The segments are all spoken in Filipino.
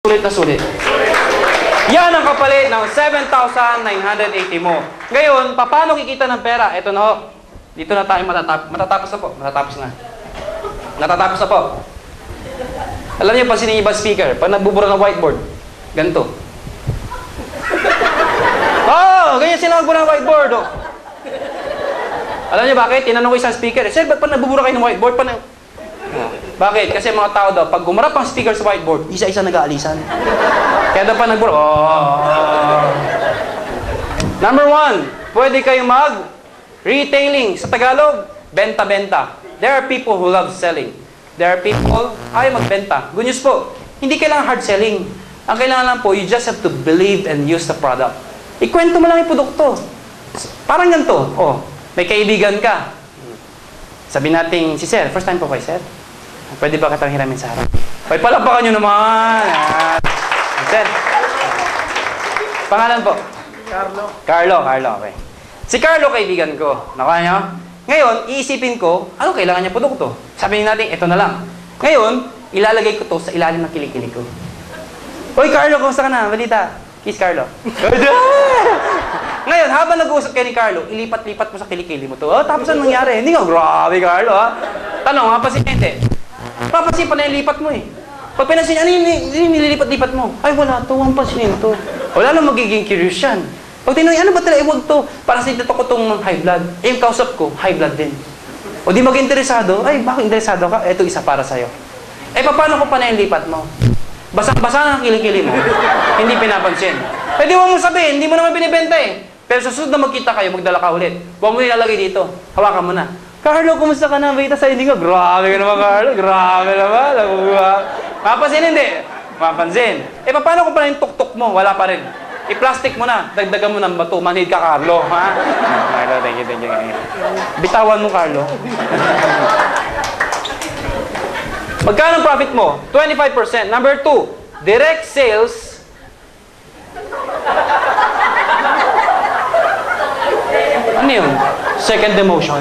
Sulit na sulit. Yan ang kapalit ng 7,980 mo. Ngayon, paano kikita ng pera? Ito na ho. Dito na tayo matatapos na po. Matatapos na. Natatapos na po. Alam niyo, pansin yung ibang speaker, pag nagbubura ng whiteboard, ganito. Oh, ganyan sila nagbubura ng whiteboard. Oh. Alam niyo bakit? Tinanong ko isang speaker, Sir, ba't pag nagbubura kayo ng whiteboard? Bakit? Kasi mga tao daw, pag gumarap ang speaker sa whiteboard, isa-isa nag-aalisan. Kaya daw pa nagbura, Number 1, pwede kayong mag-retailing. Sa Tagalog, benta-benta. There are people who love selling. There are people ayaw magbenta. Good news po, hindi kailangan hard selling. Ang kailangan lang po, you just have to believe and use the product. Ikwento mo lang yung produkto. Parang ganito, may kaibigan ka. Sabi natin, si Sir, first time po kayo, Sir? Pwede ba katang hiramin sa harap? Ay, palapakan nyo naman! Sir, pangalan po? Carlo, okay. Si Carlo, kaibigan ko. Nakuha nyo? Ngayon, iisipin ko, ano kailangan niya produkto? Sabihin natin, ito na lang. Ngayon, ilalagay ko to sa ilalim ng kilikili ko. Hoy, Carlo, kumusta ka na? Balita. Kiss, Carlo. Ngayon, habang nag-uusap kayo ni Carlo, ilipat-lipat mo sa kilikili mo to. Tapos ano nangyari? Hindi nga, grabe, Carlo, ha? Tanong, mapasin niya, hindi. Papansin pa na yung lipat mo, eh. Pag pinasin niya, ano yung nililipat-lipat mo? Ay, wala to, ang pansinin to. Wala lang magiging curious yan. Pag tinanong, ano ba talaga, huwag to? Para sa dito ko itong high blood. Eh, yung kausap ko, high blood din. O di mag-interesado, ay, bakit interesado ka? Ito isa para sa'yo. Eh, paano ko pa na yung lipat mo? Basang-basa na ang kilikili mo. Hindi pinapansin. Pwede mo sabihin, hindi mo naman binibenta eh. Pero sa susunod na magkita kayo, magdala ka ulit. Huwag mo nilalagay dito. Hawakan mo na. Carlo, kumusta ka na? Balita sa'yo, hindi ka. Grabe ka naman, Carlo. Grabe naman. Mapansin, hindi. Mapansin. Eh, paano kung pala yung tuk-tuk mo? Wala pa rin. I-plastic mo na. Dagdagan mo ng bato. Manhid ka, Carlo. Ha? Carlo, thank you. Bitawan mo, Carlo. Magkano ang profit mo? 25%. Number 2, direct sales. Ano yun? Second demotion.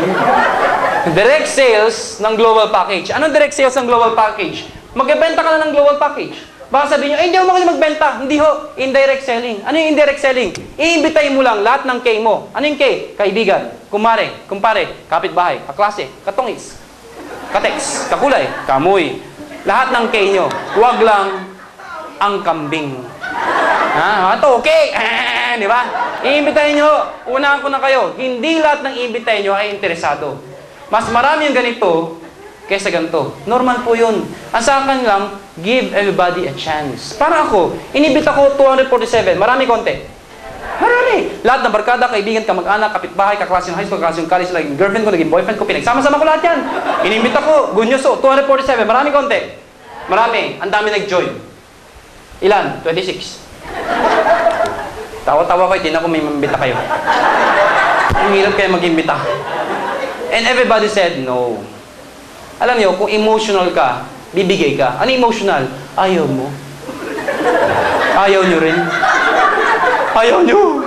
Direct sales ng global package. Anong direct sales ng global package? Magbenta ka na ng global package. Baka sabihin nyo, hindi ako magaling magbenta. Hindi ho. Indirect selling. Ano yung indirect selling? Iimbitahin mo lang lahat ng K mo. Ano yung K? Kaibigan, kumpare, kapitbahay, kaklase, katungis, kateks, kakulay, kamuy. Lahat ng K nyo. Huwag lang ang kambing. Ito, okay. Di ba? Iimbitahin nyo. Unahan ko na kayo. Hindi lahat ng iimbitahin nyo ay interesado. Mas marami yung ganito kaysa ganito. Normal po yun. Ang sa akin lang, give everybody a chance. Para ako, inibita ko 247. Marami konti. Marami. Lahat ng barkada, kaibigan, kamag-anak, kapitbahay, kaklase ng high school, kaklase ng college, naging girlfriend ko, naging boyfriend ko, pinagsama-sama ko lahat yan. Inibita ko, good news, 247. Marami konti. Marami. Ang dami nag-join. Ilan? 26. Tawa-tawa kayo, tinan ko may mambita kayo. Ang hirap kayo mag-imbita. And everybody said no. Alam niyo, kung emotional ka, bibigay ka. Ano emotional? Ayaw mo. Ayaw niyo rin. Ayaw niyo.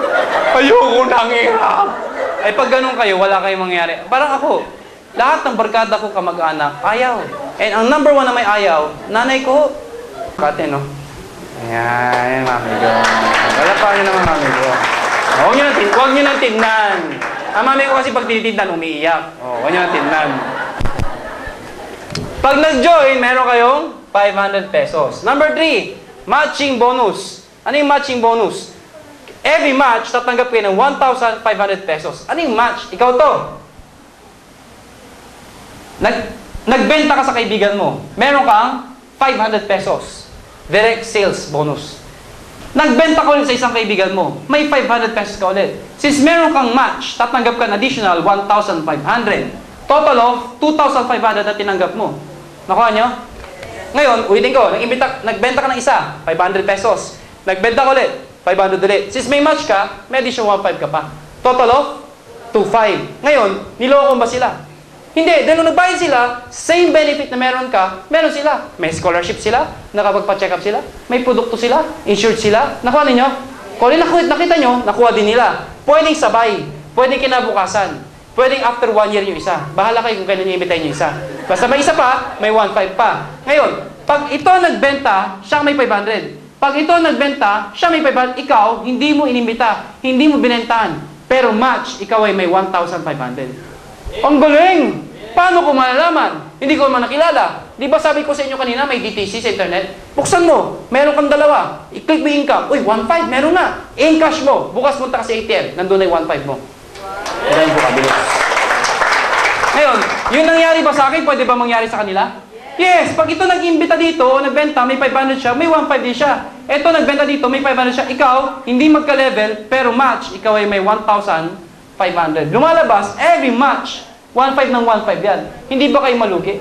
Ayoko nang hirap. Ay pag ganun kayo, wala kayong mangyari. Parang ako, lahat ng barkada ko kamag-anak, ayaw. And ang number 1 na may ayaw, nanay ko. Kate, no? Ayan, mami ko. Wala pa nyo naman, mami ko. Huwag nyo nang tingnan. Ang mami ko kasi pag tinitindan, umiiyak. Huwag nyo nang tingnan. Pag nag-join, meron kayong 500 pesos. Number 3, matching bonus. Ano yung matching bonus? Every match, tatanggap kayo ng 1,500 pesos. Ano yung match? Ikaw to. Nagbenta ka sa kaibigan mo. Meron kang 500 pesos. Direct sales bonus. Nagbenta ka ulit sa isang kaibigan mo. May 500 pesos ka ulit. Since meron kang match, tatanggap ka ng additional 1,500. Total of 2,500 na tinanggap mo. Nakuha nyo? Ngayon, ulitin ko. Nagbenta ka ng isa, 500 pesos. Nagbenta ka ulit, 500 ulit. Since may match ka, may additional 1,500 ka pa. Total of 2,500. Ngayon, niloko ba sila? Hindi. Dahil nung nagbayad sila, same benefit na meron ka, meron sila. May scholarship sila, nakapagpa-check up sila, may produkto sila, insured sila. Nakuha ninyo? Kung nakita nyo, nakuha din nila. Pwedeng sabay, pwedeng kinabukasan, pwedeng after 1 year yung isa. Bahala kayo kung kailan nyo imitahin yung isa. Basta may isa pa, may 1,500 pa. Ngayon, Pag ito nagbenta, siya may 500. Pag ito nagbenta, siya may 500. Ikaw, hindi mo inimbita, hindi mo binentahan. Pero match, ikaw ay may 1,500. Ang galing! Paano ko malalaman? Hindi ko man nakilala. Di ba sabi ko sa inyo kanina, may DTC sa internet? Buksan mo, meron kang dalawa. I-click mo yung income. Uy, 1,500, meron na. I-encash mo. Bukas punta ka sa ATM. Nandun na yung 1,500 mo. Ganyan po kabilis. Ngayon, yung nangyari ba sa akin, pwede ba mangyari sa kanila? Yes, pag ito nag-imbita dito, nagbenta, may 500 siya, may 1,500 din siya. Ito nagbenta dito, may 500 siya. Ikaw, hindi magka-level, pero match, ikaw ay may 1,500. Lumalabas, every match, 1,500 ng 1,500 yan. Hindi ba kayo malugi?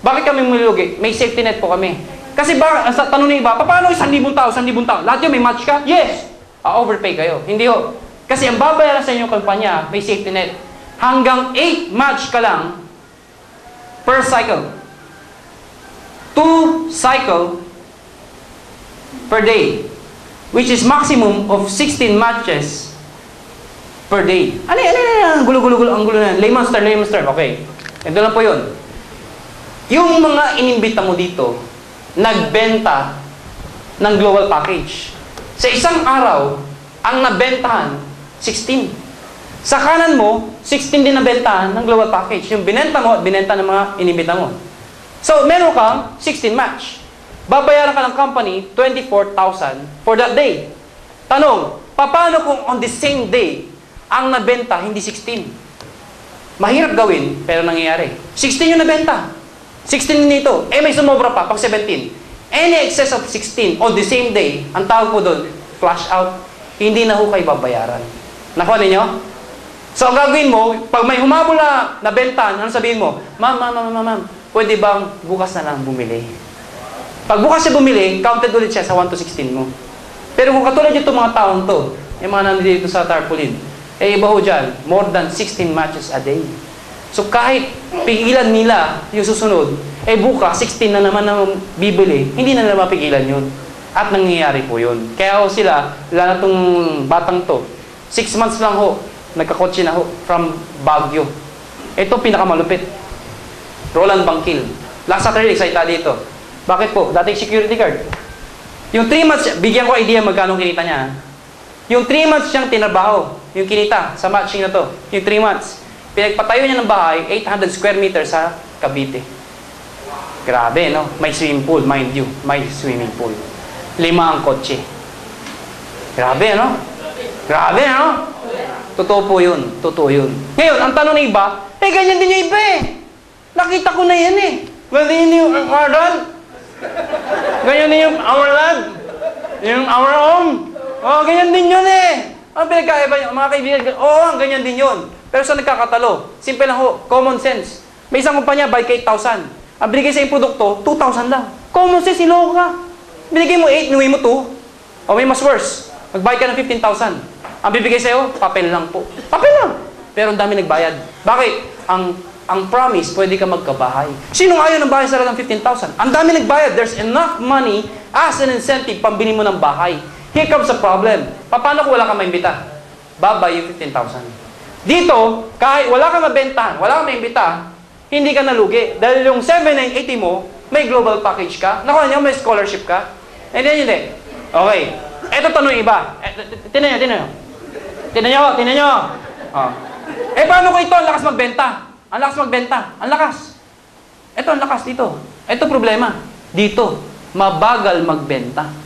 Bakit kami malugi? May safety net po kami. Kasi ba, sa tanong ng iba, paano 1,000 tao, 1,000 tao? Lahat yun, may match ka? Yes! Overpay kayo. Hindi ho. Kasi ang babayaran sa inyong kumpanya, may safety net. Hanggang 8 match ka lang per cycle. 2 cycle per day, which is maximum of 16 matches per day. Ano, gulo-gulo, ang gulo na. Layman's term, okay. Ito lang po yun. Yung mga inimbita mo dito, nagbenta ng global package. Sa isang araw, ang nabentahan, 16. Sa kanan mo, 16 din nabentahan ng global package. Yung binenta mo at binenta ng mga inimbita mo. So, meron kang 16 match. Babayaran ka ng company 24,000 for that day. Tanong, paano kung on the same day, ang nabenta hindi 16? Mahirap gawin, pero nangyayari. 16 yung nabenta. 16 nito. May sumobra pa, pag 17. Any excess of 16 on the same day, ang tawag po doon, flash out. Hindi na ho kayo babayaran. Nakuha ninyo? So, ang gagawin mo, pag may humabol na nabenta, ano sabihin mo? Ma'am, pwede bang bukas na lang bumili? Pag bukas siya bumili, counted ulit siya sa 1 to 16 mo. Pero kung katulad itong mga taong to, yung mga nandito sa tarpaulin, iba ho dyan, more than 16 matches a day. So kahit pigilan nila yung susunod, bukas 16 na naman ang bibili, hindi na nila mapigilan yun. At nangyayari po yun. Kaya ho sila, lalo itong batang to, 6 months lang ho, nagkakotse na ho from Baguio. Ito pinakamalupit. Roland Bangkil. Last Saturday, excited dito. Bakit po? Dating security guard. Yung 3 months, bigyan ko idea magkano kinita niya. Yung 3 months siyang tinrabaho, yung kinita sa matching na to, yung 3 months. Pinagpatayo niya ng bahay, 800 square meters sa Cavite. Grabe, no? May swimming pool, mind you. May swimming pool. 5 ang kotse. Grabe, no? Grabe, no? Totoo po yun. Totoo yun. Ngayon, ang tanong ng iba, ganyan din yung iba eh. Nakita ko na yan eh. Ganyan din yung our dad. Ganyan din yung our dad. Yung our home. Ganyan din yun eh. Ang pinagkaiba niyo, mga kaibigan, ganyan din yun. Pero sa nagkakatalo, simple lang ho, common sense. May isang kumpanya, buy ka 8,000. Ang binigay sa yung produkto, 2,000 lang. Common sense, iloko ka. Binigay mo 8, inuwi mo 2. May mas worse. Mag-buy ka ng 15,000. Ang bibigay sa'yo, papel lang po. Papel lang. Pero ang dami nagbayad. Bakit? Ang promise, pwede ka magkabahay. Sinong ayaw ng bahay sa ng 15,000? Ang dami nagbayad. There's enough money as an incentive pambili mo ng bahay. Here comes the problem. Paano kung wala kang maimbita? Babay yung 15,000. Dito, kahit wala kang mabentahan, wala kang maimbita, hindi ka nalugi. Dahil yung 7,980 mo, may global package ka. Nakuha niyo, may scholarship ka. Hindi. Okay. Eto tanong iba. Tinan nyo. Paano kung ito ang lakas magbenta? Ang lakas. Ito ang lakas dito. Ito problema. Dito, mabagal magbenta.